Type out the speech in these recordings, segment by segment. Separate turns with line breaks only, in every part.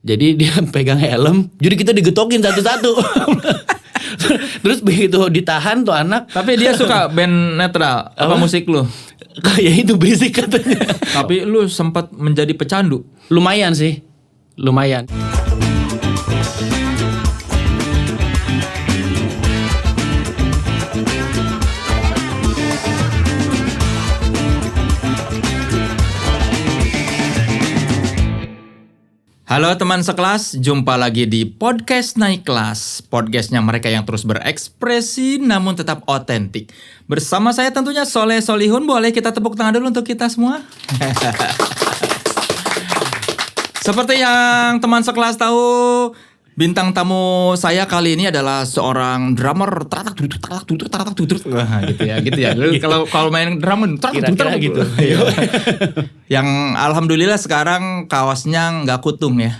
Jadi dia pegang helm, jadi kita digetokin satu-satu. Terus begitu ditahan tuh anak.
Tapi dia suka band netral. Apa musik lu?
Kayak itu basic katanya.
Tapi lu sempat menjadi pecandu.
Lumayan sih, lumayan.
Halo teman sekelas, jumpa lagi di Podcast Naik Kelas. Podcastnya mereka yang terus berekspresi namun tetap otentik. Bersama saya tentunya Soleh Solihun. Boleh kita tepuk tangan dulu untuk kita semua? Seperti yang teman sekelas tahu, bintang tamu saya kali ini adalah seorang drummer. Wah, gitu ya. Kalau main drum
Kira-kira gitu.
Yang alhamdulillah sekarang kaosnya nggak kutung ya.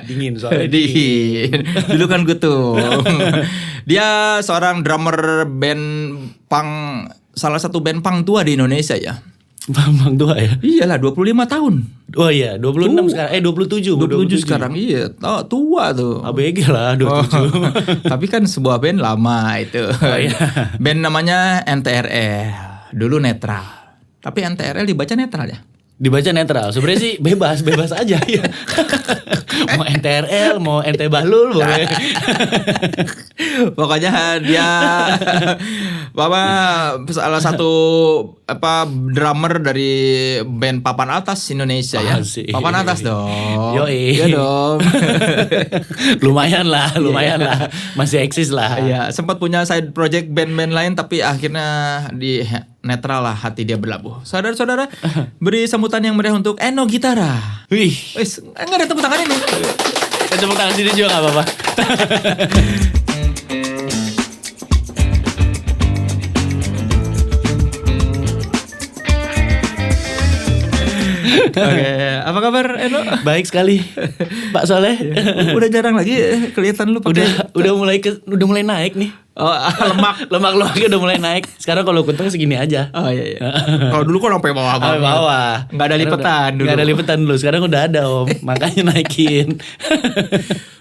Dingin soalnya.
Dingin. Dulu kan kutung. Dia seorang drummer band punk, salah satu band punk tua di Indonesia ya.
Bang tua ya?
Iyalah 25 tahun.
Oh iya, 26 sekarang. 27
sekarang. Iya, tua tuh.
ABG lah 27.
Tapi kan sebuah band lama itu.
Oh, iya.
Band namanya NTRL. Dulu netral. Tapi NTRL dibaca netral ya?
Dibaca netral. Sebenarnya sih bebas aja ya. Mau NTRL, mau NT Bahlul boleh.
Pokoknya dia salah satu drummer dari band papan atas Indonesia ya. Papan atas dong.
Yoi.
Iya dong.
lumayan lah. Masih eksis lah.
Iya, sempat punya side project band-band lain tapi akhirnya di netral lah hati dia berlabuh. Saudara-saudara, beri sambutan yang meriah untuk Eno Gitara.
Wih,
Enggak ada tepuk tangan ini.
tepuk tangan sini juga gak apa-apa.
Oke, apa kabar Eno?
Baik sekali, Pak Soleh.
Udah jarang lagi kelihatan lu pakai.
Udah mulai naik nih.
Oh,
lemaknya udah mulai naik. Sekarang kalau kentang segini aja.
Oh iya. Kalau dulu kan sampai bawah banget.
Sampai bawah.
Enggak ada lipetan dulu.
Enggak ada lipetan dulu. Sekarang udah ada, Om. Makanya naikin.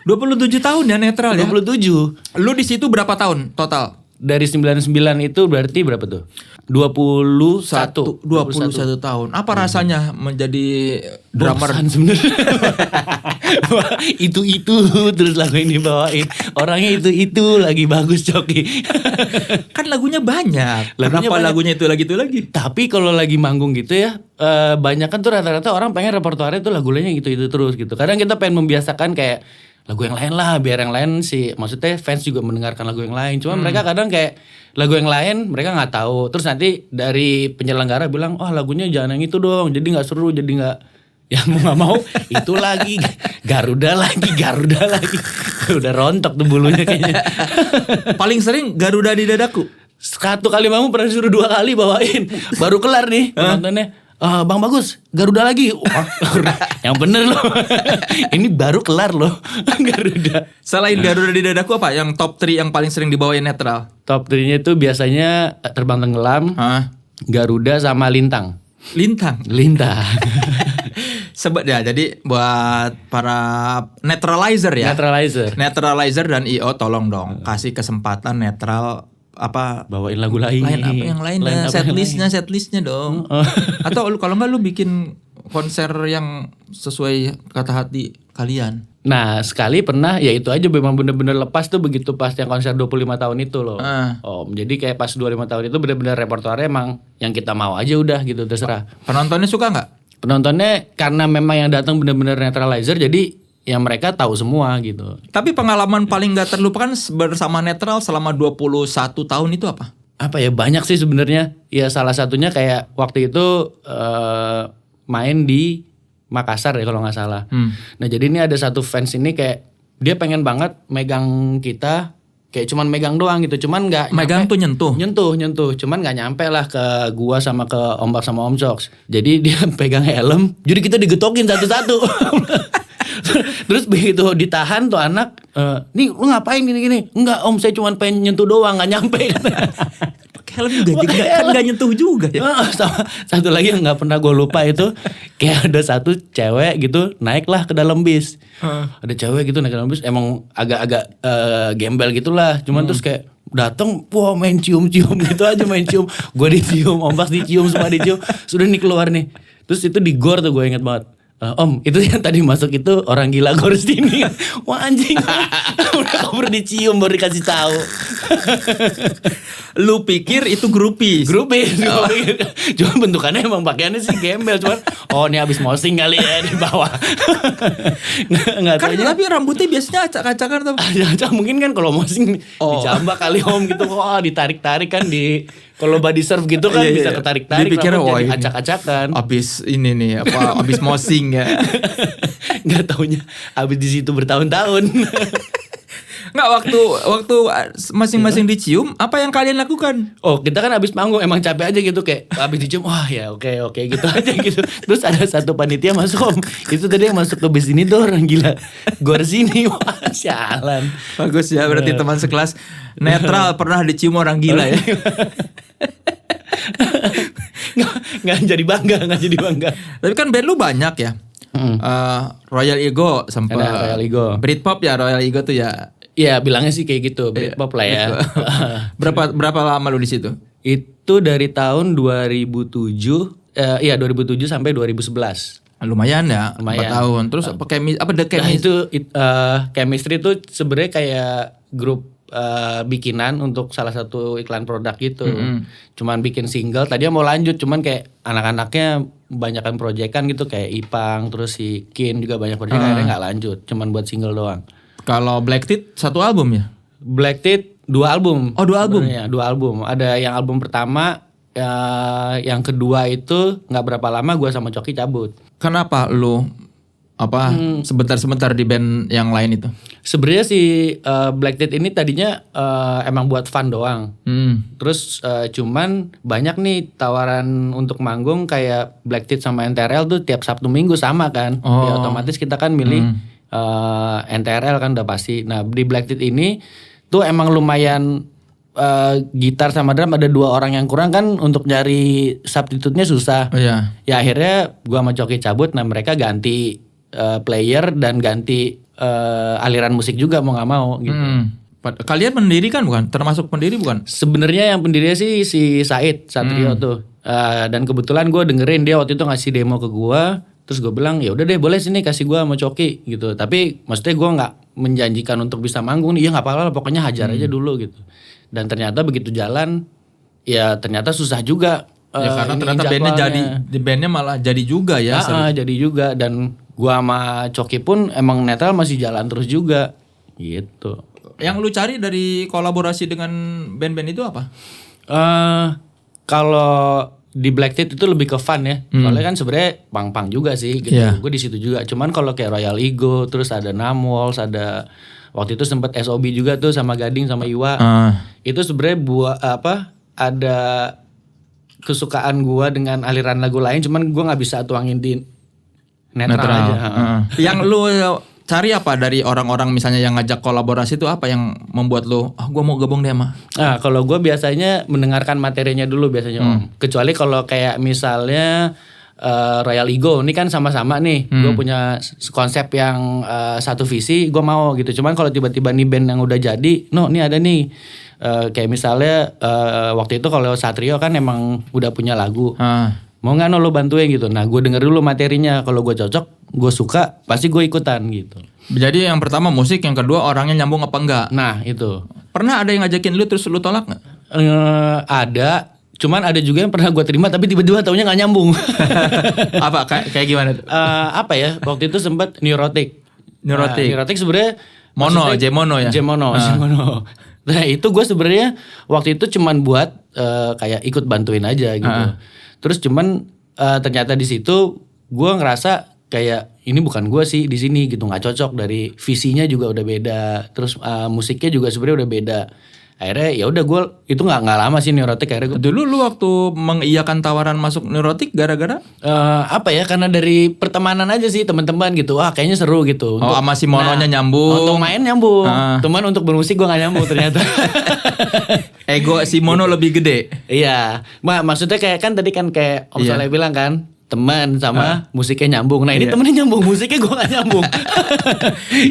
27 tahun ya netral ya.
27.
Lu di situ berapa tahun total?
Dari 99 itu berarti berapa tuh? 21
tahun. Apa rasanya menjadi drummer?
Bosan sebenarnya. itu terus lagu ini dibawain. Orangnya itu lagi bagus Coki.
Kan lagunya banyak. Kenapa lagunya itu lagi?
Tapi kalau lagi manggung gitu ya, banyak kan tuh rata-rata orang pengen repertoarnya tuh lagunya gitu terus gitu. Kadang kita pengen membiasakan kayak lagu yang lain lah, biar yang lain sih, maksudnya fans juga mendengarkan lagu yang lain. Cuma mereka kadang kayak lagu yang lain mereka nggak tahu. Terus nanti dari penyelenggara bilang, oh lagunya jangan yang itu dong, jadi nggak seru, jadi nggak. Ya mau nggak mau itu lagi Garuda lagi. Udah rontok tuh bulunya kayaknya.
Paling sering Garuda di dadaku.
Satu kali manggung pernah disuruh 2 kali bawain, baru kelar nih penontonnya. Bang Bagus, Garuda lagi. Yang bener loh. Ini baru kelar loh. Garuda.
Selain Garuda di dadaku apa yang top 3 yang paling sering dibawain netral?
Top 3-nya itu biasanya Terbang Tenggelam, Garuda sama Lintang.
Lintang. Sebab ya, jadi buat para netralizer ya. Netralizer dan IO tolong dong kasih kesempatan netral
bawain lagu lain.
Lain apa yang lainnya? Setlistnya dong. Atau kalau enggak lu bikin konser yang sesuai kata hati kalian.
Nah sekali pernah ya itu aja memang bener-bener lepas tuh begitu pas yang konser 25 tahun itu loh. Jadi kayak pas 25 tahun itu bener-bener repertoarnya emang yang kita mau aja udah gitu terserah.
Penontonnya suka nggak?
Penontonnya karena memang yang datang bener-bener netralizer jadi ya mereka tahu semua gitu.
Tapi pengalaman paling gak terlupakan bersama netral selama 21 tahun itu apa?
Apa ya, banyak sih sebenarnya. Ya salah satunya kayak waktu itu main di Makassar ya kalau gak salah. Nah jadi ini ada satu fans ini kayak dia pengen banget megang kita. Kayak cuman megang doang gitu. Cuman gak
megang
nyampe,
tuh nyentuh.
Cuman gak nyampe lah ke gua sama ke Ombak sama Om Soks. Jadi dia pegang helm. Jadi kita digetokin satu-satu. Terus begitu ditahan tuh anak, nih lu ngapain gini-gini? Enggak Om, saya cuma pengen nyentuh doang, gak nyampe.
pakai helm juga, kan nggak nyentuh juga ya.
Sama satu lagi yang nggak pernah gue lupa itu kayak ada satu cewek gitu naiklah ke dalam bis. Ada cewek gitu naik ke dalam bis emang agak-agak gembel gitulah. Cuman terus kayak datang, wah main cium-cium gitu aja main cium. Gue dicium, Ombak dicium, semua dicium. Sudah nih keluar nih. Terus itu di gor tuh gue inget banget. Om, itu yang tadi masuk itu orang gila gor sini. Wah anjing, udah kabur dicium baru dikasih tahu.
Lu pikir itu grupis?
Grupis. Cuma bentukannya emang pakaiannya sih gembel. Cuman, oh ini abis mosing kali ya di bawah. Nggak
Kan
taunya.
tapi rambutnya biasanya acak-acakan tuh.
Acak mungkin kan kalau mosing dijambak kali om gitu. Wah ditarik-tarik kan di... Kalau body surf gitu kan
Iya,
bisa
iya.
ketarik-tarik.
Dipikir,
rambut
wah,
jadi
ini.
acak-acakan.
Abis ini nih abis mosing ya.
Nggak taunya abis di situ bertahun-tahun.
Nggak, waktu masing-masing dicium, apa yang kalian lakukan?
Oh kita kan abis manggung emang capek aja gitu kayak abis dicium wah ya oke gitu aja gitu. Terus ada satu panitia masuk om, itu tadi yang masuk ke bis ini tuh orang gila gor sini. Wah sialan.
Bagus ya, berarti teman sekelas netral pernah dicium orang gila ya.
nggak jadi bangga.
Tapi kan band lu banyak ya. Royal Ego sampai
Ada Royal Ego.
Britpop ya, Royal Ego tuh ya.
Iya bilangnya sih kayak gitu Britpop lah ya.
Berapa lama lu di situ?
Itu dari tahun 2007 iya 2007 sampai 2011.
Lumayan ya, 4
Lumayan.
tahun. Terus apa The
Nah
Chemist?
itu Chemistry itu sebenarnya kayak grup bikinan untuk salah satu iklan produk gitu. Cuman bikin single, tadinya mau lanjut cuman kayak anak-anaknya banyakan proyekan gitu kayak Ipang terus si Kin juga banyak proyek akhirnya nggak lanjut, cuman buat single doang.
Kalau Black Teeth 1 album ya?
Black Teeth 2 album.
Oh, 2 album?
Sebenarnya 2 album. Ada yang album pertama, yang kedua itu nggak berapa lama gue sama Coki cabut.
Kenapa lu sebentar-sebentar di band yang lain itu?
Sebenarnya si Black Teeth ini tadinya emang buat fun doang. Terus cuman banyak nih tawaran untuk manggung kayak Black Teeth sama NTRL tuh tiap Sabtu Minggu sama kan. Ya otomatis kita kan milih NTRL kan udah pasti. Nah di Black Teeth ini tuh emang lumayan gitar sama drum ada 2 orang yang kurang kan untuk nyari substitute-nya susah.
Oh iya.
Ya akhirnya gua sama Coki cabut, nah mereka ganti player dan ganti aliran musik juga mau nggak mau gitu.
Kalian pendiri kan bukan? Termasuk pendiri bukan?
Sebenarnya yang pendirinya sih si Said Satrio tuh. Dan kebetulan gue dengerin dia waktu itu ngasih demo ke gue. Terus gue bilang ya udah deh boleh sini kasih gue sama Coki gitu. Tapi maksudnya gue nggak menjanjikan untuk bisa manggung nih. Ya nggak apa-apa pokoknya hajar aja dulu gitu. Dan ternyata begitu jalan ya ternyata susah juga.
Ya karena
ini
ternyata bandnya
jadwalnya.
di bandnya malah jadi juga ya.
Jadi juga dan gue sama Coki pun emang netral masih jalan terus juga gitu.
Yang lu cari dari kolaborasi dengan band-band itu apa?
Kalau di Black Teeth itu lebih ke fun ya. Soalnya kan sebenarnya pang-pang juga sih gitu.
Iya.
Gue di situ juga. Cuman kalau kayak Royal Ego, terus ada Namwals, ada waktu itu sempet SOB juga tuh sama Gading sama Iwa. Itu sebenarnya ada kesukaan gua dengan aliran lagu lain, cuman gua nggak bisa tuangin di netral aja.
Yang lu cari apa dari orang-orang misalnya yang ngajak kolaborasi itu apa yang membuat lu gua mau gabung deh sama?
Nah, kalau gue biasanya mendengarkan materinya dulu biasanya Om. Kecuali kalau kayak misalnya Royal Ego, ini kan sama-sama nih. Gue punya konsep yang satu visi, gue mau gitu. Cuman kalau tiba-tiba nih band yang udah jadi, nih ada nih. Kayak misalnya waktu itu kalau Satrio kan emang udah punya lagu. Mau nggak lo bantuin gitu. Nah gue denger dulu materinya. Kalau gue cocok, gue suka, pasti gue ikutan gitu.
Jadi yang pertama musik, yang kedua orangnya nyambung apa enggak?
Nah itu.
Pernah ada yang ngajakin lu terus lu tolak nggak?
Ada. Cuman ada juga yang pernah gue terima tapi tiba-tiba taunya nggak nyambung.
Apa kayak gimana tuh?
Apa ya? Waktu itu sempat Neurotic.
Neurotic.
Neurotic sebenarnya
J-Mono ya.
J-Mono. Nah itu gue sebenarnya waktu itu cuman buat kayak ikut bantuin aja gitu. Terus cuman ternyata di situ gue ngerasa kayak ini bukan gue sih di sini gitu, nggak cocok, dari visinya juga udah beda. Terus musiknya juga sebenarnya udah beda. akhirnya ya udah gue itu nggak lama sih Neurotic, akhirnya gue
Dulu lu waktu mengiyakan tawaran masuk Neurotic gara-gara
apa ya, karena dari pertemanan aja sih, teman-teman gitu, wah kayaknya seru gitu.
sama si Mononya nyambung.
Untuk main nyambung, cuman untuk bermusik gue nggak nyambung ternyata.
Ego si Mono lebih gede.
Iya, maksudnya kayak kan tadi kan kayak Om
Iya.
Soleh bilang kan, teman sama musiknya nyambung. Nah ini temennya nyambung, musiknya gue gak nyambung.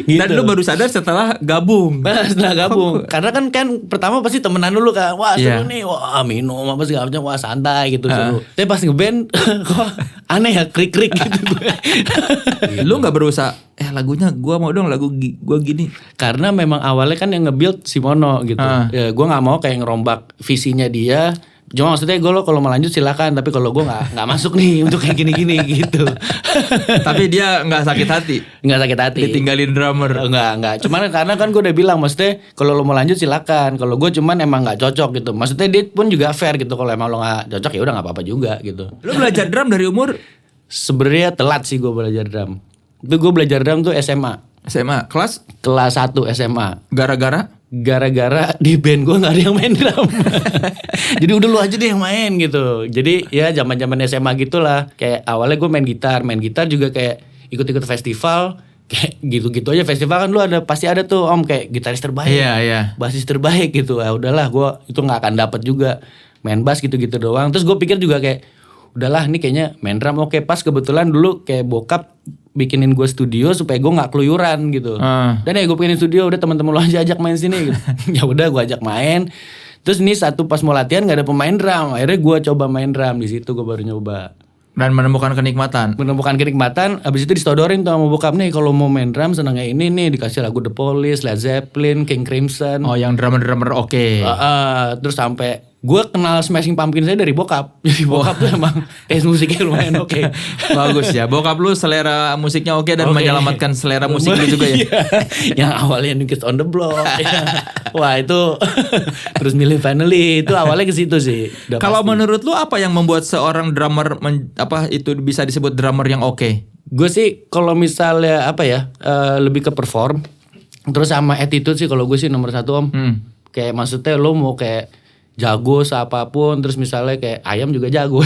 Gitu.
Dan lu baru sadar setelah gabung.
Nah, setelah gabung, karena kan pertama pasti temenan dulu kan, wah seru
Iya.
nih, wah minum apa segala macam, wah santai gitu seru. Tapi pas ngeband, kok aneh ya, krik-krik gitu gue.
Lu nggak berusaha lagunya gua mau dong lagu gua gini.
Karena memang awalnya kan yang nge-build si Mono gitu. Ya, gue nggak mau kayak ngerombak visinya dia. Cuma maksudnya gue lo kalau mau lanjut silakan, tapi kalau gue nggak masuk nih untuk kayak gini-gini gitu.
Tapi dia nggak sakit hati.
Nggak sakit hati.
Ditinggalin drummer.
Enggak. Cuman karena kan gue udah bilang, maksudnya kalau lo mau lanjut silakan. Kalau gue cuman emang nggak cocok gitu. Maksudnya dia pun juga fair gitu. Kalau emang lo nggak cocok ya udah nggak apa-apa juga gitu.
Lu belajar drum dari umur
Sebenarnya telat sih gue belajar drum. Itu gue belajar drum tuh SMA.
SMA kelas
Kelas 1 SMA.
gara-gara
Di band gue gak ada yang main drum. Jadi udah lu aja deh yang main gitu. Jadi ya zaman SMA gitulah. Kayak awalnya gue main gitar juga kayak ikut-ikut festival. Kayak gitu-gitu aja festival kan lu pasti ada tuh Om kayak gitaris terbaik,
Iya.
basis terbaik gitu. Ah udahlah gue itu nggak akan dapat juga main bass gitu-gitu doang. Terus gue pikir juga kayak udahlah ini kayaknya main drum oke. Pas kebetulan dulu kayak bokap bikinin gue studio supaya gue nggak keluyuran gitu. Dan ya gue bikinin studio, udah teman-teman lo aja ajak main sini gitu. Ya udah gue ajak main. Terus nih satu pas mau latihan nggak ada pemain drum. Akhirnya gue coba main drum, di situ gue baru nyoba.
dan menemukan kenikmatan.
Abis itu disodorin tuh sama bokap nih, kalau mau main drum senengnya ini nih, dikasih lagu The Police, Led Zeppelin, King Crimson.
Oh, yang drummer oke.
Terus sampai gue kenal Smashing Pumpkins saya dari bokap. Jadi bokap tuh emang taste musiknya lumayan oke.
Bagus ya. Bokap lu selera musiknya oke dan
Oke.
menyelamatkan selera musik lu juga ya.
Iya. Yang awalnya New Kids on the Block. Ya. Wah itu terus Milli Vanilli itu awalnya ke situ sih. Udah
Kalau
pasti.
menurut lu apa yang membuat seorang drummer itu bisa disebut drummer yang oke?
Gue sih kalau misalnya apa ya lebih ke perform, terus sama attitude sih kalau gue sih nomor 1 Om. Kayak maksudnya lo mau kayak jago seapapun, terus misalnya kayak ayam juga jago.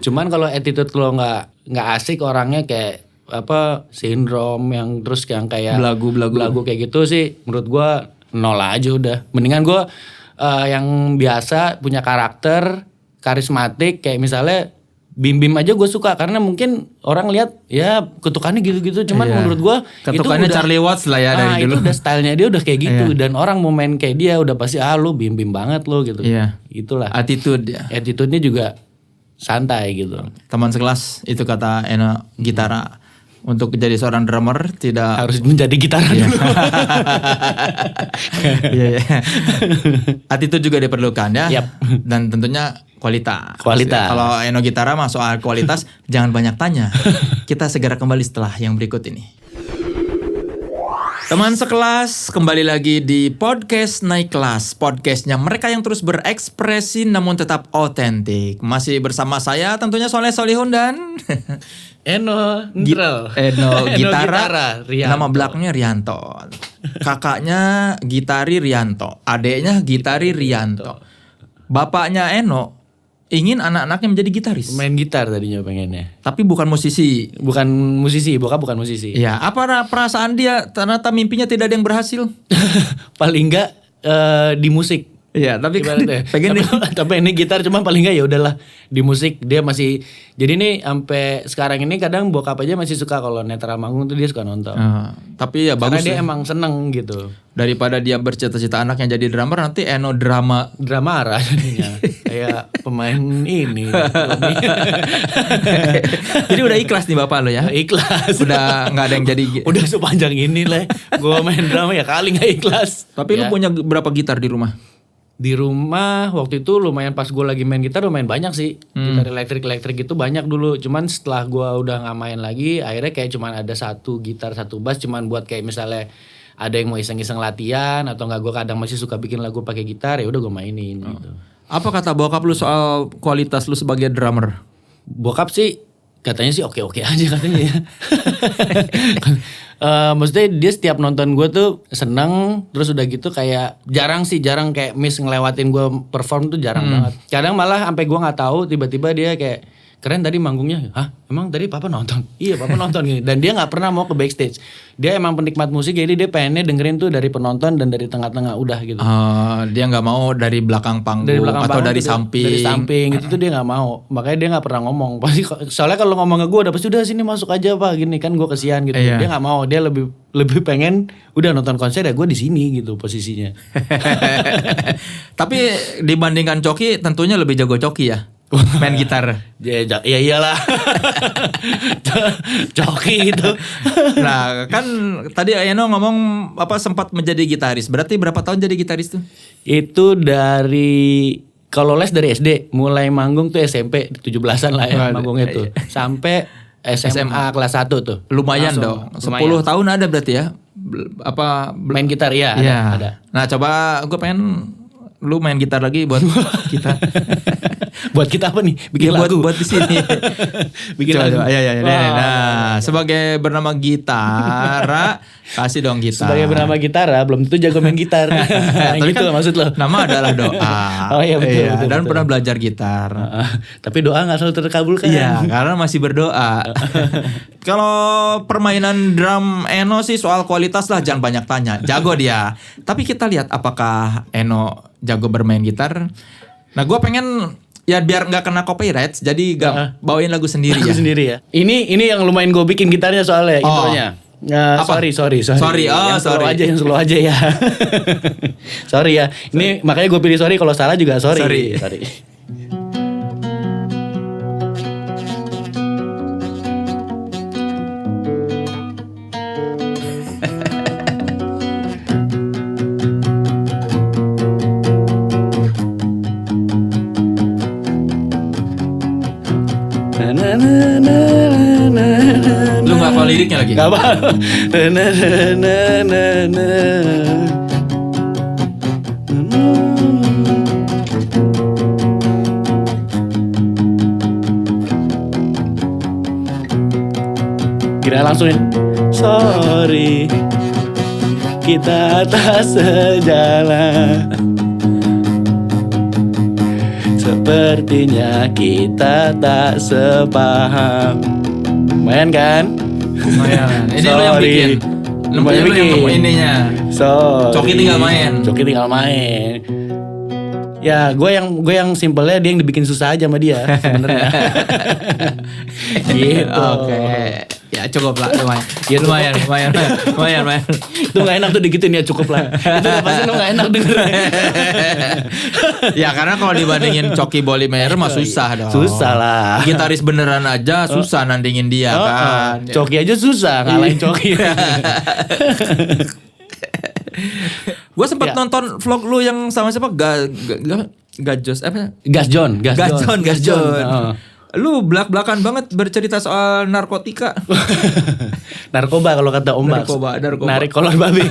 Cuman kalau attitude lo nggak asik orangnya, kayak apa sindrom yang terus yang kayak belagu kayak gitu sih, menurut gue nol aja udah. Mendingan gue yang biasa punya karakter karismatik, kayak misalnya Bim aja gue suka karena mungkin orang lihat ya kutukannya gitu-gitu, cuman
Iya.
menurut gue
Ketukannya Charlie Watts lah ya dari
itu
dulu.
udah stylenya dia udah kayak gitu, dan orang mau main kayak dia udah pasti lu Bim banget lo gitu.
Iya.
Itulah.
Attitude ya.
Attitude-nya juga santai gitu.
Teman sekelas itu kata Eno Gitara. Untuk jadi seorang drummer tidak
Harus menjadi gitaran dulu.
Iya. Attitude juga diperlukan ya.
Yap.
Dan tentunya kualitas.
Kualitas.
Kalau Eno Gitara mah soal kualitas jangan banyak tanya. Kita segera kembali setelah yang berikut ini. Teman sekelas, kembali lagi di podcast Naik Kelas. Podcastnya mereka yang terus berekspresi namun tetap otentik. Masih bersama saya tentunya Soleh Solihun dan
Eno Neutral.
Eno Gitara,
Rianto.
nama belakangnya Rianto. Kakaknya Gitari Rianto, adeknya Gitari Rianto. Bapaknya Eno ingin anak-anaknya menjadi gitaris,
Main gitar tadinya pengennya.
tapi bukan musisi.
Bukan musisi, bokap bukan musisi.
Ya, apa perasaan dia ternyata mimpinya tidak ada yang berhasil?
Paling enggak di musik.
Iya, tapi kan
Ibaratnya.
pengen
tapi ini gitar cuma paling enggak ya udahlah di musik dia masih. Jadi nih sampai sekarang ini kadang bokap aja masih suka kalau netral manggung tuh dia suka nonton.
tapi ya
Karena
bagus
dia
ya.
emang seneng gitu.
Daripada dia bercita-cita anaknya jadi drummer, nanti Eno drama.
Drama arah jadinya. Kayak pemain ini.
Jadi udah ikhlas nih bapak lo ya.
Ikhlas.
Udah nggak ada yang jadi.
Udah sepanjang ini lah. Gue main drama ya kali gak ikhlas.
Tapi lu
Ya.
punya berapa gitar di rumah?
Di rumah waktu itu lumayan, pas gue lagi main gitar lumayan banyak sih. Gitar elektrik gitu banyak dulu. Cuman setelah gue udah gak main lagi, akhirnya kayak cuman ada satu gitar satu bass, cuman buat kayak misalnya ada yang mau iseng-iseng latihan atau nggak, gue kadang masih suka bikin lagu pakai gitar, ya udah gue mainin gitu.
Apa kata bokap lu soal kualitas lu sebagai drummer?
Bokap sih Katanya sih oke-oke aja katanya ya. Maksudnya dia setiap nonton gue tuh seneng, terus udah gitu kayak jarang kayak miss ngelewatin gue perform tuh jarang banget. Kadang malah sampai gue nggak tahu tiba-tiba dia kayak keren tadi manggungnya, hah emang tadi papa nonton? Iya papa nonton gini. Dan dia nggak pernah mau ke backstage. Dia emang penikmat musik jadi dia pengennya dengerin tuh dari penonton dan dari tengah-tengah udah gitu.
Dia nggak mau dari belakang panggung atau dari samping.
Dari samping itu tuh dia nggak mau. Makanya dia nggak pernah ngomong. Pasti soalnya kalau ngomong ke gue udah pasti udah sini masuk aja pak gini kan gue kesian gitu.
Iya.
Dia nggak mau. Dia lebih pengen udah nonton konser ya gue di sini gitu posisinya.
Tapi dibandingkan Coki tentunya lebih jago Coki ya. Main gitar.
Ya iyalah. Coki itu.
Nah kan tadi Eno ngomong apa sempat menjadi gitaris. Berarti berapa tahun jadi gitaris tuh?
Itu dari kalau les dari SD, mulai manggung tuh SMP 17-an lah ya manggungnya tuh. Sampai SMA kelas 1 tuh.
Lumayan
Langsung,
dong. 10 tahun ada berarti ya.
Main gitar ya ada.
Nah coba gue pengen lu main gitar lagi buat kita.
Buat kita apa nih? Bikin lagu.
Buat di sini.
Bikin lagu.
Ya. Nah, sebagai bernama Gitara, kasih dong gitar.
Sebagai bernama Gitara, belum tentu jago main gitar. Gitu
kan
maksud lo.
Nama adalah doa.
Oh iya betul.
Dan pernah belajar gitar.
Tapi doa nggak selalu terkabulkan.
Iya, karena masih berdoa. Kalau permainan drum Eno sih soal kualitas lah jangan banyak tanya. Jago dia. Tapi kita lihat apakah Eno jago bermain gitar. Nah, gue pengen ya biar nggak kena copyright, jadi gak bawain lagu sendiri
lagu
ya.
sendiri ya. Ini yang lumayan gue bikin gitarnya soalnya intronya.
Apa?
Sorry.
Sorry.
Yang slow aja ya. Sorry ya. Ini makanya gue pilih sorry kalau salah juga sorry.
Lu nggak hafal liriknya lagi?
Gak apa. Kira langsung ya. Sorry, kita tak sejalan. Sepertinya kita tak sepaham. Lumayan kan?
Lumayan. Ini lu yang bikin. Lu yang ininya.
Sorry.
Coki tinggal main.
Ya, gue yang simpelnya dia yang dibikin susah aja sama dia sebenarnya. Gitu.
Oke. Ya cukup lah lumayan.
Ya,
lumayan.
Itu gak enak tuh digituin ya cukup lah. Itu pasti lo gak enak denger.
Ya karena kalau dibandingin Coki Bolimer mah susah dong.
Susah lah.
Gitaris beneran aja susah nandingin dia kan.
Coki aja susah ngalahin Coki.
Gue sempat nonton vlog lu yang sama siapa? Gajos apa?
Gas John.
Lu belak-belakan banget bercerita soal narkotika.
Narkoba kalau kata Om Bas.
Narkoba.
Narik kolor babi.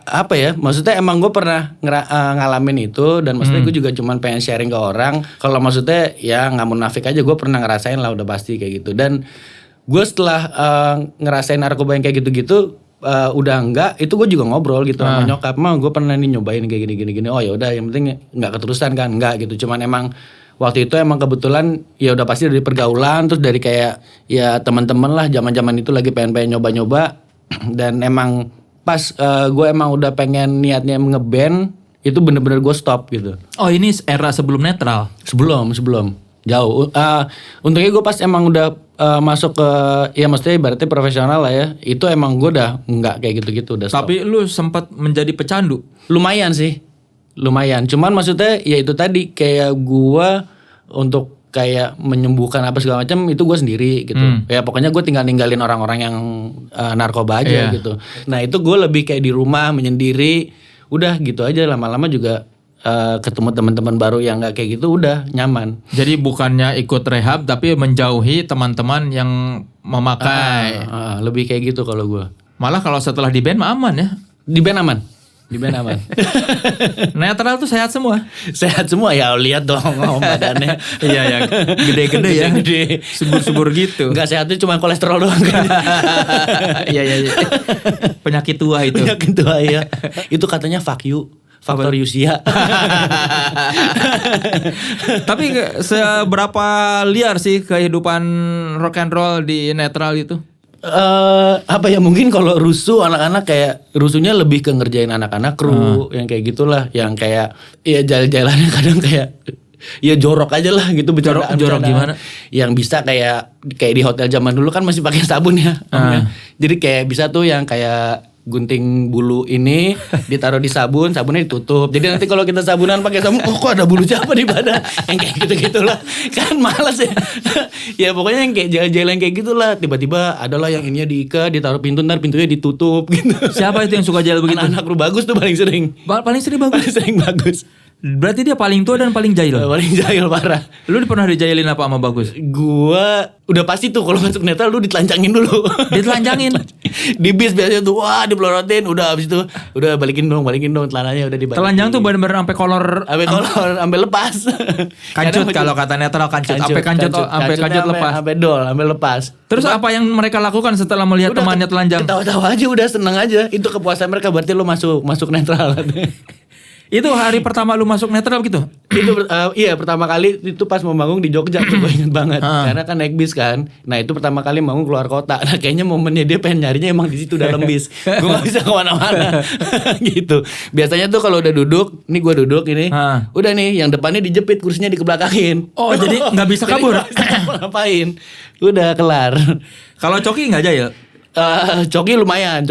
Apa ya? Maksudnya emang gue pernah ngalamin itu dan maksudnya gue juga cuman pengen sharing ke orang. Kalau maksudnya ya nggak munafik aja, gue pernah ngerasain lah udah pasti kayak gitu. Dan gue setelah ngerasain narkoba yang kayak gitu-gitu udah enggak, itu gue juga ngobrol gitu sama nyokap. Mah gue pernah nih nyobain kayak gini. Oh ya udah, yang penting nggak keterusan kan, enggak gitu. Cuman emang waktu itu emang kebetulan ya udah pasti dari pergaulan, terus dari kayak ya teman-teman lah zaman itu lagi pengen nyoba-nyoba. Dan emang pas gue emang udah pengen niatnya ngeband, itu bener-bener gue stop gitu.
Oh ini era sebelum netral?
Sebelum jauh. Untungnya gue pas emang udah masuk ke ya maksudnya ibaratnya profesional lah ya. Itu emang gue udah nggak kayak gitu-gitu udah stop.
Tapi lu sempat menjadi pecandu?
Lumayan sih. Cuman maksudnya ya itu tadi kayak gue untuk kayak menyembuhkan apa segala macam itu gue sendiri gitu. Ya pokoknya gue tinggal ninggalin orang-orang yang narkoba aja gitu. Nah itu gue lebih kayak di rumah menyendiri. Udah gitu aja, lama-lama juga ketemu teman-teman baru yang nggak kayak gitu udah nyaman.
Jadi bukannya ikut rehab tapi menjauhi teman-teman yang memakai.
Lebih kayak gitu kalau gue.
Malah kalau setelah di band mah aman ya?
Di band aman. Di band aman.
Netral tuh sehat semua.
Sehat semua ya, lihat dong badannya.
Iya ya, gede-gede ya.
Gede.
Subur-subur gitu.
Enggak sehatnya cuma kolesterol doang kan.
Iya iya iya. Penyakit tua itu.
Penyakit tua ya. Itu katanya fuck you. Faktor usia.
Tapi seberapa liar sih kehidupan rock and roll di Netral itu?
Apa ya, mungkin kalau rusuh anak-anak kayak rusuhnya lebih ke ngerjain anak-anak kru yang kayak gitulah, yang kayak ya jalan-jalannya kadang kayak ya jorok aja lah gitu,
Jorok gimana?
Yang bisa kayak di hotel zaman dulu kan masih pakai sabun ya. Jadi kayak bisa tuh yang kayak gunting bulu ini ditaruh di sabun, sabunnya ditutup. Jadi nanti kalau kita sabunan pakai sabun, oh kok ada bulu siapa di badan? Yang kayak gitu-gitulah. Kan malas ya. Ya pokoknya yang kayak jalan-jalan kayak gitulah. Tiba-tiba adalah yang ininya diikat, ditaruh pintu, ntar pintunya ditutup gitu.
Siapa itu yang suka jalan begitu?
Anak-anak lu bagus tuh paling sering.
Paling sering bagus.
Paling sering bagus.
Berarti dia paling tua dan paling jahil.
Paling jahil parah.
Lu pernah dijailin apa sama Bagus?
Gua udah pasti tuh kalau masuk Netral lu ditelanjangin dulu.
Ditelanjangin?
Di bis biasanya tuh wah dipelorotin, udah abis itu udah balikin dong telananya udah dibalikin.
Telanjang tuh bener-bener sampai kolor
sampai lepas.
Kancut kalau kata Netral kancut. Sampai kancut lepas.
Sampai lepas.
Terus apa yang mereka lakukan setelah melihat
Udah
temannya telanjang?
Ketawa-tawa aja, udah seneng aja. Itu kepuasan mereka, berarti lu masuk Netral.
Itu hari pertama lu masuk Netral gitu?
Itu iya pertama kali itu pas mau manggung di Jogja tuh gue inget banget. Karena kan naik bis kan. Nah itu pertama kali manggung keluar kota. Nah kayaknya momennya dia pengen nyarinya emang di situ dalam bis. Gue gak bisa kemana-mana gitu. Biasanya tuh kalau udah duduk, nih gue duduk ini, udah nih yang depannya dijepit, kursinya dikebelakangin.
Oh jadi gak bisa kabur?
Ngapain? Udah kelar.
Kalau Coki gak jahil?
Coki lumayan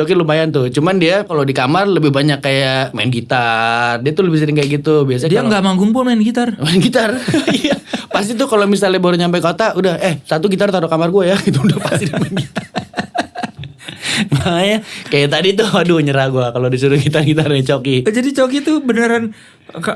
tuh. Cuman dia kalau di kamar lebih banyak kayak main gitar. Dia tuh lebih sering kayak gitu. Biasanya
dia nggak manggung pun main gitar.
Main gitar. Iya. Pasti tuh kalau misalnya baru nyampe kota, udah satu gitar taruh kamar gue ya. Gitu udah pasti dia main gitar. Makanya kayak tadi tuh aduh nyerah gue kalau disuruh gitar-gitarnya Coki.
Jadi Coki tuh beneran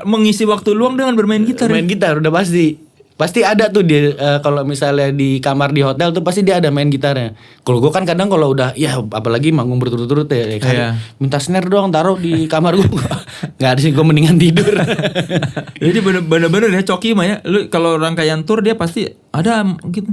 mengisi waktu luang dengan bermain gitar.
Main gitar udah pasti ada tuh dia kalau misalnya di kamar di hotel tuh pasti dia ada main gitarnya. Kalau gue kan kadang kalau udah ya apalagi manggung berturut-turut ya kan, minta snare dong taruh di kamar gue. Nggak ada sih, gue mendingan tidur.
Jadi bener-bener ya Coki mah ya. Lu kalau rangkaian tour dia pasti ada gitu.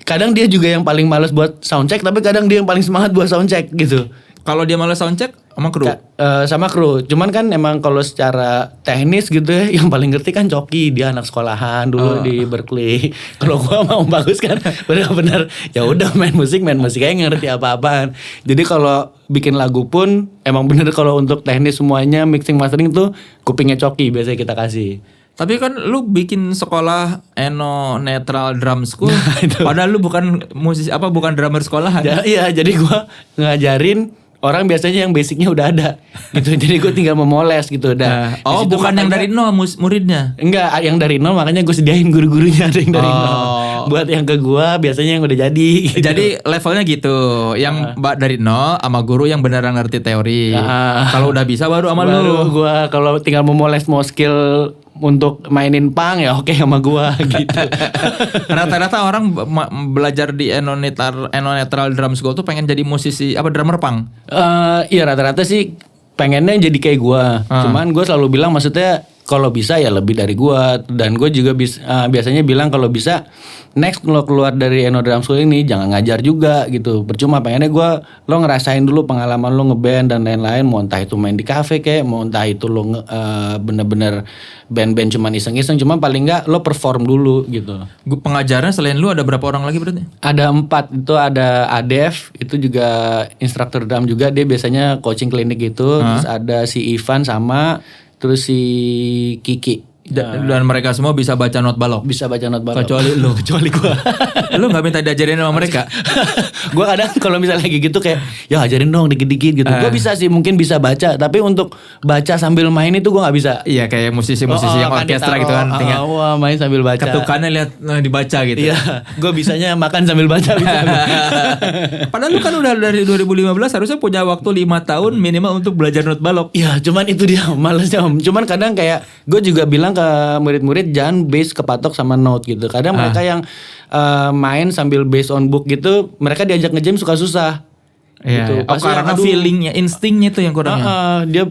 Kadang dia juga yang paling males buat soundcheck, tapi kadang dia yang paling semangat buat soundcheck gitu.
Kalau dia malas soundcheck sama kru?
Sama kru. Cuman kan emang kalau secara teknis gitu ya, yang paling ngerti kan Coki. Dia anak sekolahan dulu di Berkeley. Kalau gua mau bagus kan benar-benar ya udah main musik aja ngerti apa-apaan. Jadi kalau bikin lagu pun emang bener kalau untuk teknis semuanya mixing mastering tuh kupingnya Coki biasanya kita kasih.
Tapi kan lu bikin sekolah Eno Netral Drum School, padahal lu bukan bukan drummer sekolahan.
Iya, jadi gua ngajarin orang biasanya yang basicnya udah ada gitu. Jadi gue tinggal memoles gitu udah.
Oh bukan yang dari nol muridnya?
Enggak, yang dari nol makanya gue sediain guru-gurunya ada yang dari nol. Buat yang ke gue biasanya yang udah jadi gitu.
Jadi levelnya gitu. Yang dari nol sama guru yang beneran ngerti teori. Kalau udah bisa baru sama lu.
Baru gue kalau tinggal memoles mau skill untuk mainin punk ya oke sama gua gitu.
Rata-rata orang belajar di Eno Netral Drum School tuh pengen jadi musisi drummer punk.
Iya rata-rata sih pengennya jadi kayak gua. Cuman gua selalu bilang maksudnya kalau bisa ya lebih dari gua, dan gua juga biasanya bilang kalau bisa next lo keluar dari Eno Drum School ini jangan ngajar juga gitu. Percuma, pengennya lo ngerasain dulu pengalaman lo ngeband dan lain-lain, mau entah itu main di kafe kayak, mau entah itu lo bener-bener band-band cuman iseng-iseng, cuma paling enggak lo perform dulu gitu.
Pengajaran selain lu ada berapa orang lagi berarti?
Ada 4, itu ada Adef, itu juga instruktur drum juga, dia biasanya coaching klinik gitu. Terus ada si Ivan terus si Kiki.
Dan mereka semua bisa baca not balok.
Bisa baca not balok.
Kecuali lu.
Kecuali gua.
Lu gak minta diajarin sama mereka?
Gua kadang kalau misalnya kayak gitu kayak ya ajarin dong dikit-dikit gitu. Gua bisa sih, mungkin bisa baca, tapi untuk baca sambil main itu gua gak bisa.
Iya kayak musisi-musisi yang orkestra gitu kan. Tinggal
main sambil baca.
Ketukannya lihat dibaca gitu.
Iya. Gua bisanya makan sambil baca.
Padahal lu kan udah dari 2015 harusnya punya waktu 5 tahun minimal untuk belajar not balok.
Iya, cuman itu dia malesnya Om. Cuman kadang kayak gue juga bilang ke murid-murid jangan base kepatok sama note gitu. Kadang mereka yang main sambil based on book gitu, mereka diajak ngejam suka susah. gitu.
Oh,
Pasti
karena
aduh,
feelingnya, instingnya itu yang kurangnya.
dia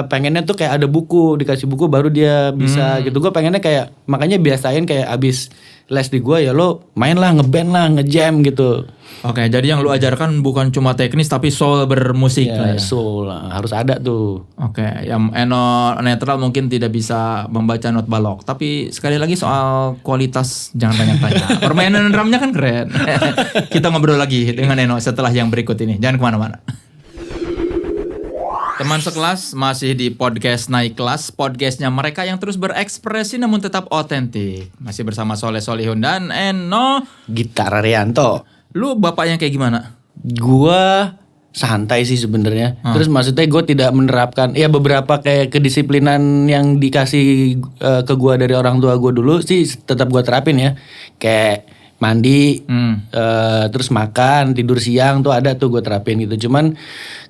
pengennya tuh kayak ada buku, dikasih buku baru dia bisa gitu. Gue pengennya kayak makanya biasain kayak abis les di gue ya lo main lah, ngeband lah, ngejam gitu.
Oke, jadi yang lu ajarkan bukan cuma teknis tapi soul bermusik lah
Ya,
ya.
soul lah, harus ada tuh.
Oke, yang Eno netral mungkin tidak bisa membaca not balok, tapi sekali lagi soal kualitas jangan tanya-tanya. Permainan drumnya kan keren. Kita ngobrol lagi dengan Eno setelah yang berikut ini. Jangan kemana-mana. Teman sekelas masih di podcast Naik Kelas, podcastnya mereka yang terus berekspresi namun tetap otentik. Masih bersama Soleh Solihun dan Eno.
Gitar Arianto.
Lu bapaknya kayak gimana?
Gua santai sih sebenarnya. Terus maksudnya gue tidak menerapkan ya beberapa kayak kedisiplinan yang dikasih ke gua dari orang tua gue dulu sih tetap gua terapin ya. Kayak mandi, terus makan, tidur siang tuh ada tuh gue terapin gitu. Cuman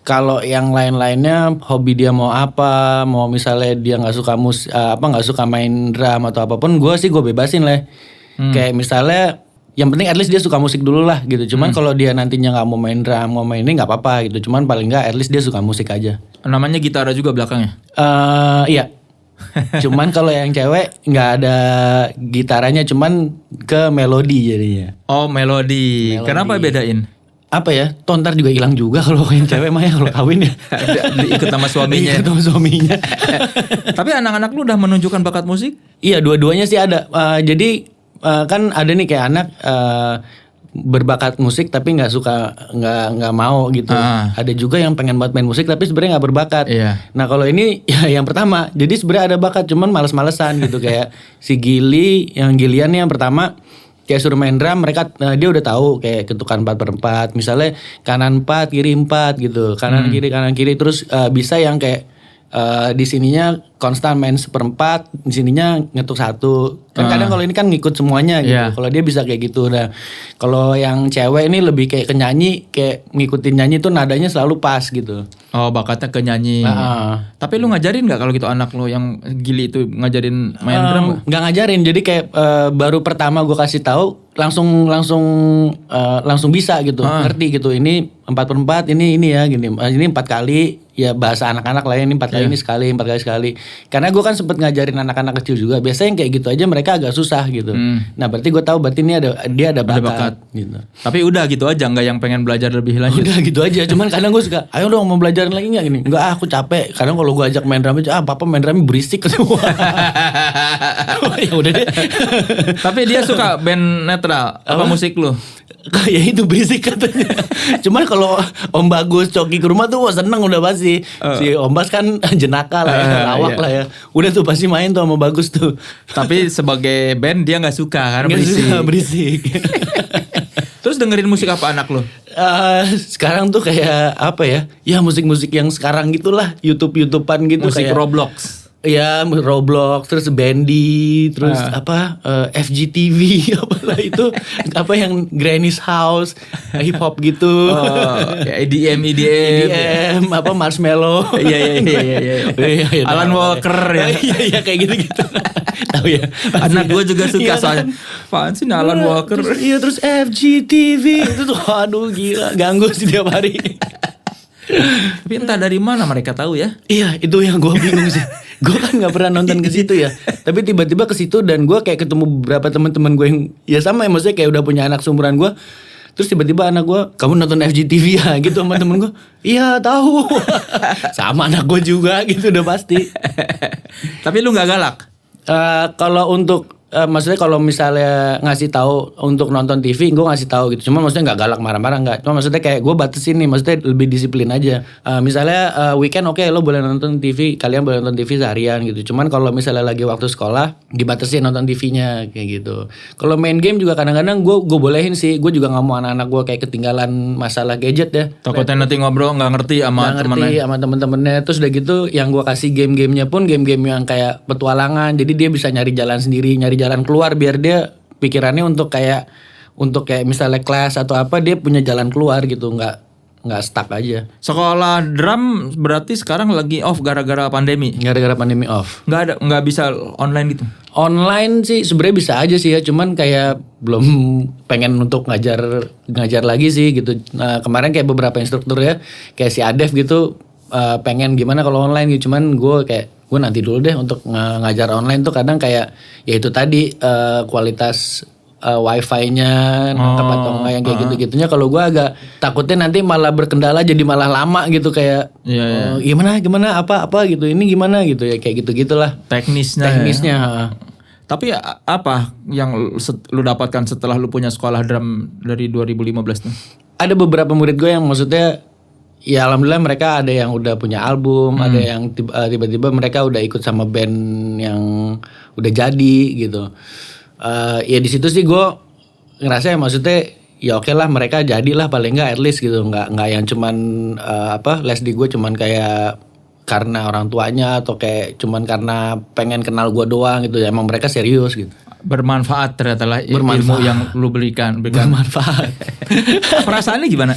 kalau yang lain-lainnya hobi dia mau apa, mau misalnya dia nggak suka nggak suka main drum atau apapun, gue bebasin lah. Kayak misalnya yang penting at least dia suka musik dulu lah gitu. Cuman kalau dia nantinya nggak mau main drum, mau main ini nggak apa-apa gitu. Cuman paling nggak at least dia suka musik aja.
Namanya gitar juga belakangnya?
Iya. Cuman kalau yang cewek nggak ada gitarannya, cuman ke melodi jadinya.
Oh, melodi. Kenapa bedain?
Apa ya? Tontar juga hilang juga kalau yang cewek mah ya kalau kawin ya.
Ikut sama suaminya.
Ikut sama suaminya.
Tapi anak-anak lu udah menunjukkan bakat musik?
Iya, dua-duanya sih ada. Jadi kan ada nih kayak anak berbakat musik tapi nggak mau gitu. Ada juga yang pengen banget main musik tapi sebenarnya nggak berbakat.
Iya.
Nah kalau ini ya yang pertama, jadi sebenarnya ada bakat cuman males-malesan gitu. Kayak si Gilian nih yang pertama kayak suruh main drum, mereka dia udah tahu kayak ketukan 4/4, misalnya kanan 4 kiri 4 gitu, kanan kiri terus bisa yang kayak di sininya konstan main 1/4, di sininya ngetuk 1. Kan kadang kalau ini kan ngikut semuanya gitu.
Yeah.
Kalau dia bisa kayak gitu. Nah, kalau yang cewek ini lebih kayak ke nyanyi, kayak ngikutin nyanyi tuh nadanya selalu pas gitu.
Oh, bakatnya ke nyanyi. Tapi lu ngajarin nggak kalau gitu anak lu yang Gili itu ngajarin main drum?
Nggak ngajarin, jadi kayak baru pertama gue kasih tahu langsung bisa gitu, ngerti gitu. Ini 4/4, ini ya gini, ini 4 kali. Ya bahasa anak-anak lah ya, ini 4 kali ini sekali, 4 kali sekali. Karena gue kan sempet ngajarin anak-anak kecil juga. Biasanya yang kayak gitu aja mereka agak susah gitu. Nah berarti gue tahu berarti ini dia ada bakat. Gitu.
Tapi udah gitu aja, nggak yang pengen belajar lebih lanjut.
Udah gitu aja. Cuman kadang gue suka, ayo dong mau belajarin lagi nggak gini? Enggak, aku capek. Kadang kalau gue ajak main drum aja, papa main drum berisik semua. Ya udah deh.
Tapi dia suka band netral. Apa musik lu?
Kayak itu berisik katanya. Cuman kalau Om Bagus Coki ke rumah tuh wah seneng udah pasti. Si Om Bas kan jenaka lah ya, lawak lah ya. Udah tuh pasti main tuh sama Bagus tuh.
Tapi sebagai band dia nggak suka karena
Nggak
berisik.
suka berisik.
Terus dengerin musik apa anak lu?
Sekarang tuh kayak apa ya? Ya musik-musik yang sekarang gitulah, YouTubean gitu
Musik
kayak
Roblox.
ya Roblox, terus Bandy, terus FGTV, apalah itu, apa yang Granny's House, hip hop gitu,
Ya, EDM,
apa Marshmello,
Iya. Alan Walker ya.
Iya kayak gitu. Tahu ya.
Anak gue juga suka
Iya,
soalnya. Apaan sih Alan Walker?
Terus FGTV itu tuh aduh gila, ganggu sih tiap hari.
Tapi entah dari mana mereka tahu ya.
Iya, itu yang gue bingung sih. Gue kan nggak pernah nonton ke situ ya. Tapi tiba-tiba ke situ dan gue kayak ketemu beberapa teman-teman gue yang ya sama ya, maksudnya kayak udah punya anak seumuran gue. Terus tiba-tiba anak gue, kamu nonton FGTV ya gitu sama temen gue. Iya tahu. Sama anak gue juga gitu udah pasti.
Tapi lu nggak galak?
Kalau untuk maksudnya kalau misalnya ngasih tahu untuk nonton TV, gue ngasih tahu gitu. Cuma maksudnya nggak galak marah-marah nggak. Cuma maksudnya kayak gue batasin nih, maksudnya lebih disiplin aja. Misalnya weekend oke, lo boleh nonton TV, kalian boleh nonton TV seharian gitu. Cuman kalau misalnya lagi waktu sekolah dibatasin nonton TV-nya kayak gitu. Kalau main game juga kadang-kadang gue bolehin sih. Gue juga nggak mau anak-anak gue kayak ketinggalan masalah gadget ya.
Takutnya nanti ngobrol nggak ngerti sama temennya.
Sama temen-temennya. Terus udah gitu yang gue kasih game-gamenya pun game-game yang kayak petualangan. Jadi dia bisa nyari jalan sendiri, nyari jalan keluar biar dia pikirannya untuk kayak misalnya kelas atau apa dia punya jalan keluar gitu, nggak nggak stuck aja.
Sekolah drum berarti sekarang lagi off gara-gara pandemi.
Gara-gara pandemi off.
Nggak bisa online gitu.
Online sih sebenarnya bisa aja sih ya, cuman kayak belum pengen untuk ngajar lagi sih gitu. Nah, kemarin kayak beberapa instruktur ya, kayak si Adef gitu pengen gimana kalau online gitu, cuman gue nanti dulu deh untuk ngajar online tuh kadang kayak ya itu tadi kualitas wifi-nya nangkep atau enggak yang kayak gitu-gitunya. Kalau gue agak takutnya nanti malah berkendala jadi malah lama gitu kayak gimana apa gitu ini gimana gitu ya kayak gitu-gitulah
teknisnya.
Ya.
Tapi apa yang lu dapatkan setelah lu punya sekolah drum dari 2015 tuh?
Ada beberapa murid gue yang maksudnya ya alhamdulillah mereka ada yang udah punya album, ada yang tiba-tiba mereka udah ikut sama band yang udah jadi gitu. Ya di situ sih gue ngerasa ya maksudnya ya oke lah mereka jadilah paling nggak at least gitu, nggak yang cuman les di gue cuman kayak karena orang tuanya atau kayak cuman karena pengen kenal gue doang gitu ya, emang mereka serius gitu.
Bermanfaat ternyata lah ilmu yang lu berikan.
Bermanfaat.
Perasaannya gimana?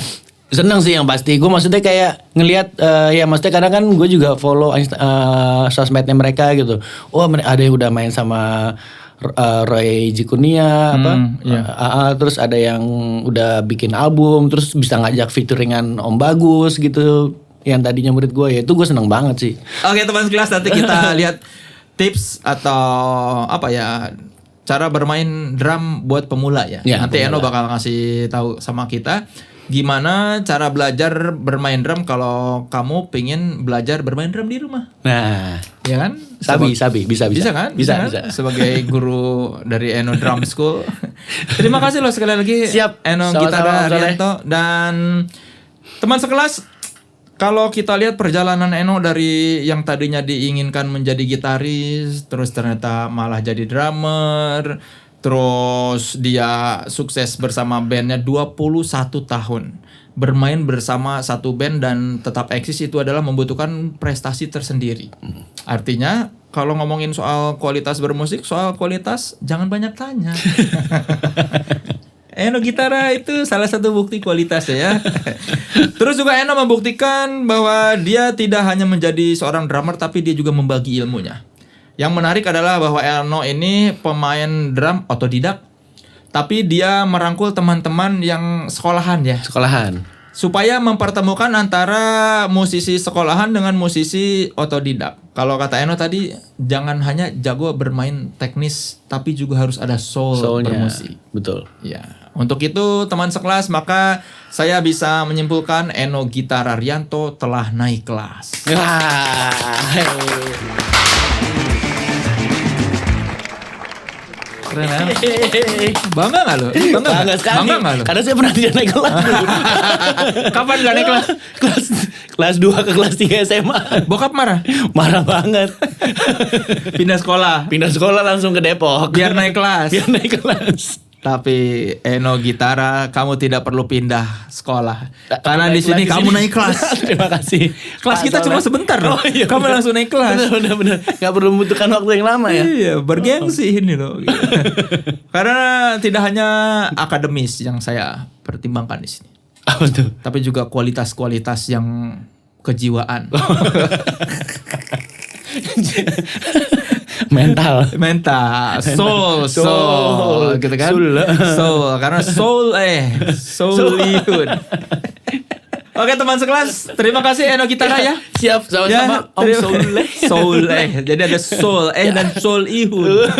Seneng sih yang pasti. Gue maksudnya kayak ngelihat ya maksudnya kadang kan gue juga follow sosmednya mereka gitu. Oh ada yang udah main sama Roy Jikunia terus ada yang udah bikin album, terus bisa ngajak featuringan Om Bagus gitu yang tadinya murid gue, ya itu gue seneng banget sih.
Oke teman sekelas, nanti kita lihat tips atau cara bermain drum buat pemula ya. Nanti Eno bakal ngasih tahu sama kita gimana cara belajar bermain drum kalau kamu pengen belajar bermain drum di rumah.
Nah,
ya kan?
Sabi bisa
kan? Bisa. Sebagai guru dari Eno Drum School. Terima kasih loh sekali lagi.
Siap.
Eno Gitara Rianto dan teman sekelas. Kalau kita lihat perjalanan Eno dari yang tadinya diinginkan menjadi gitaris, terus ternyata malah jadi drummer, terus dia sukses bersama bandnya 21 tahun. Bermain bersama satu band dan tetap eksis itu adalah membutuhkan prestasi tersendiri. Artinya kalau ngomongin soal kualitas bermusik, soal kualitas jangan banyak tanya. Eno Gitara itu salah satu bukti kualitas ya. Terus juga Eno membuktikan bahwa dia tidak hanya menjadi seorang drummer tapi dia juga membagi ilmunya. Yang menarik adalah bahwa Eno ini pemain drum otodidak, tapi dia merangkul teman-teman yang sekolahan ya.
Sekolahan.
Supaya mempertemukan antara musisi sekolahan dengan musisi otodidak. Kalau kata Eno tadi, jangan hanya jago bermain teknis, tapi juga harus ada soul-nya bermusik.
Betul.
Ya. Untuk itu teman sekelas, maka saya bisa menyimpulkan Eno Gitara Rianto telah naik kelas. Keren ya? Bangga gak lo?
Bangga sekali.
Bangga gak lo?
Karena saya pernah tidak naik kelas.
Kapan gak naik kelas?
Kelas 2 ke kelas 3 SMA.
Bokap marah?
Marah banget.
Pindah sekolah
langsung ke Depok.
Biar naik kelas. Tapi Eno Gitara, kamu tidak perlu pindah sekolah. Karena di sini kamu naik kelas.
Terima kasih.
Kelas kita cuma sebentar loh. Iya, kamu langsung naik kelas.
Benar. Gak perlu membutuhkan waktu yang lama ya.
Iya, bergengsi ini loh. Karena tidak hanya akademis yang saya pertimbangkan di sini.
Apa tuh?
Tapi juga kualitas-kualitas yang kejiwaan.
mental,
soul gitu kan? Soul, karena soulihun. Oke teman sekelas, terima kasih Eno Gitara ya.
Siap, sama-sama Om
Souleh. Jadi ada soul dan soulihun.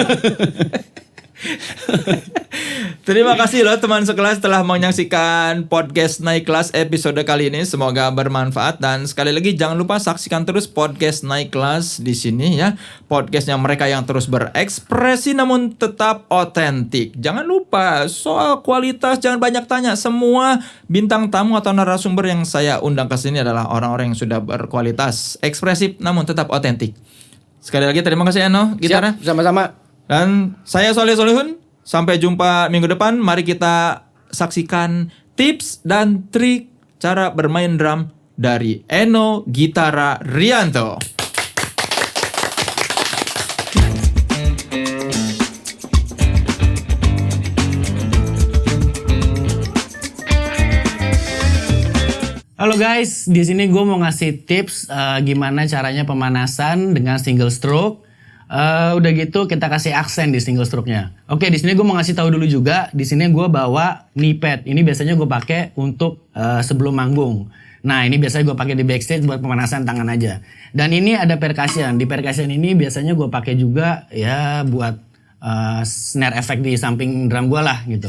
Terima kasih loh teman sekelas telah menyaksikan podcast Naik Kelas episode kali ini. Semoga bermanfaat dan sekali lagi jangan lupa saksikan terus podcast Naik Kelas di sini ya. Podcastnya mereka yang terus berekspresi namun tetap otentik. Jangan lupa soal kualitas jangan banyak tanya. Semua bintang tamu atau narasumber yang saya undang ke sini adalah orang-orang yang sudah berkualitas, ekspresif namun tetap otentik. Sekali lagi terima kasih Eno Gitara.
Siap, sama-sama.
Dan saya Soleh Solihun. Sampai jumpa minggu depan. Mari kita saksikan tips dan trik cara bermain drum dari Eno Gitara Rianto.
Halo guys, di sini gue mau ngasih tips gimana caranya pemanasan dengan single stroke. Udah gitu kita kasih aksen di single stroke-nya. Oke, di sini gue mau ngasih tahu dulu juga. Di sini gue bawa knee pad. Ini biasanya gue pakai untuk sebelum manggung. Nah, ini biasanya gue pakai di backstage buat pemanasan tangan aja. Dan ini ada percussion. Di percussion ini biasanya gue pakai juga ya buat snare effect di samping drum gue lah gitu.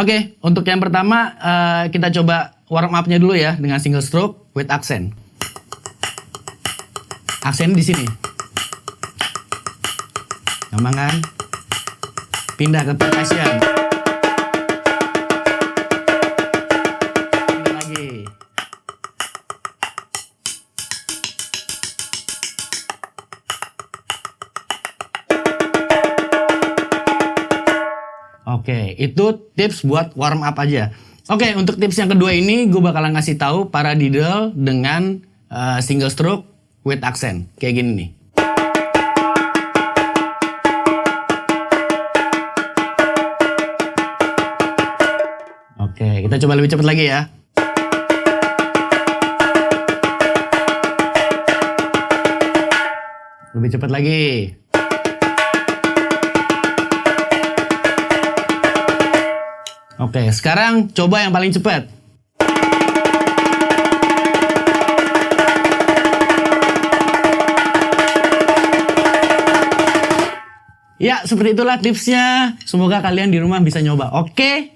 Oke, untuk yang pertama kita coba warm up-nya dulu ya dengan single stroke with accent. Aksen di sini. Gampang kan? Pindah ke percussion. Pindah lagi. Oke, itu tips buat warm up aja. Oke, untuk tips yang kedua ini gue bakalan ngasih tahu paradiddle dengan single stroke with accent. Kayak gini nih. Oke, kita coba lebih cepat lagi ya. Lebih cepat lagi. Oke, sekarang coba yang paling cepat. Ya, seperti itulah tipsnya. Semoga kalian di rumah bisa nyoba. Oke?